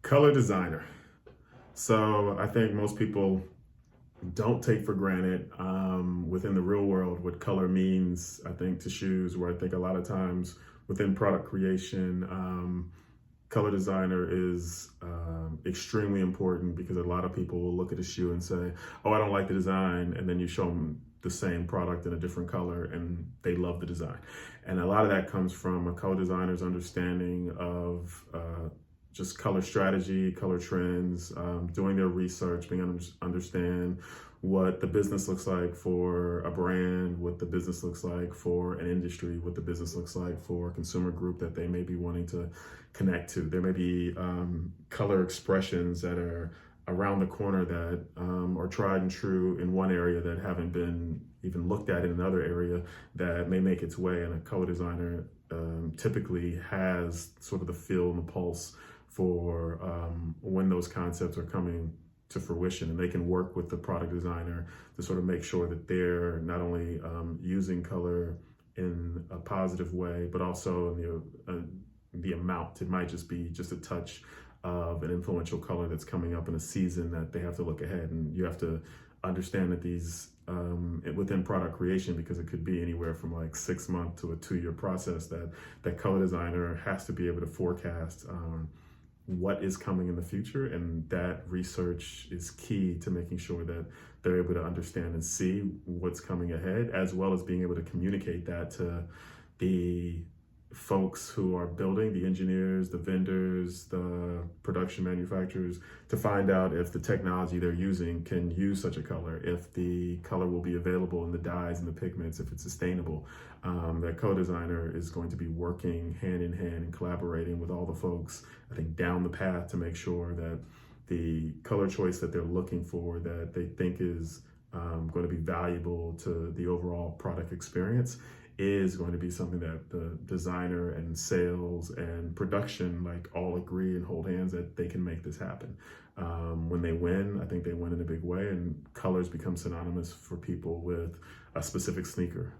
Color designer. So I think most people don't take for granted within the real world what color means, I think, to shoes, where I think a lot of times within product creation, color designer is extremely important because a lot of people will look at a shoe and say, oh, I don't like the design. And then you show them the same product in a different color and they love the design. And a lot of that comes from a color designer's understanding of just color strategy, color trends, doing their research, being able to understand what the business looks like for a brand, what the business looks like for an industry, what the business looks like for a consumer group that they may be wanting to connect to. There may be color expressions that are around the corner that are tried and true in one area that haven't been even looked at in another area that may make its way. And a color designer typically has sort of the feel and the pulse for when those concepts are coming to fruition, and they can work with the product designer to sort of make sure that they're not only using color in a positive way, but also in the amount. It might just be just a touch of an influential color that's coming up in a season that they have to look ahead, and you have to understand that these within product creation, because it could be anywhere from like 6 month to a 2 year process, that color designer has to be able to forecast what is coming in the future, and that research is key to making sure that they're able to understand and see what's coming ahead, as well as being able to communicate that to the folks who are building, the engineers, the vendors, the production manufacturers, to find out if the technology they're using can use such a color, if the color will be available in the dyes and the pigments, if it's sustainable. That co-designer is going to be working hand in hand and collaborating with all the folks, I think, down the path to make sure that the color choice that they're looking for, that they think is going to be valuable to the overall product experience, is going to be something that the designer and sales and production like all agree and hold hands that they can make this happen. When they win, I think they win in a big way, and colors become synonymous for people with a specific sneaker.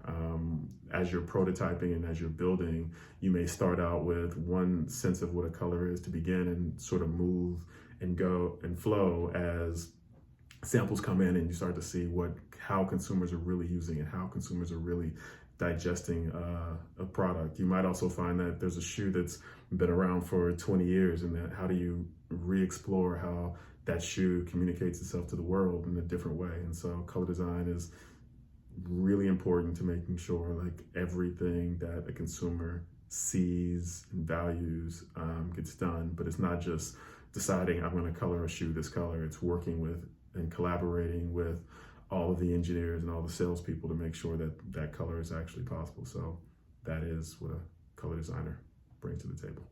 As you're prototyping and as you're building, you may start out with one sense of what a color is to begin, and sort of move and go and flow as samples come in, and you start to see how consumers are really using it, how consumers are really digesting a product. You might also find that there's a shoe that's been around for 20 years, and that how do you re-explore how that shoe communicates itself to the world in a different way. And so color design is really important to making sure like everything that a consumer sees and values gets done. But it's not just deciding I'm going to color a shoe this color. It's working with and collaborating with all of the engineers and all the salespeople to make sure that that color is actually possible. So that is what a color designer brings to the table.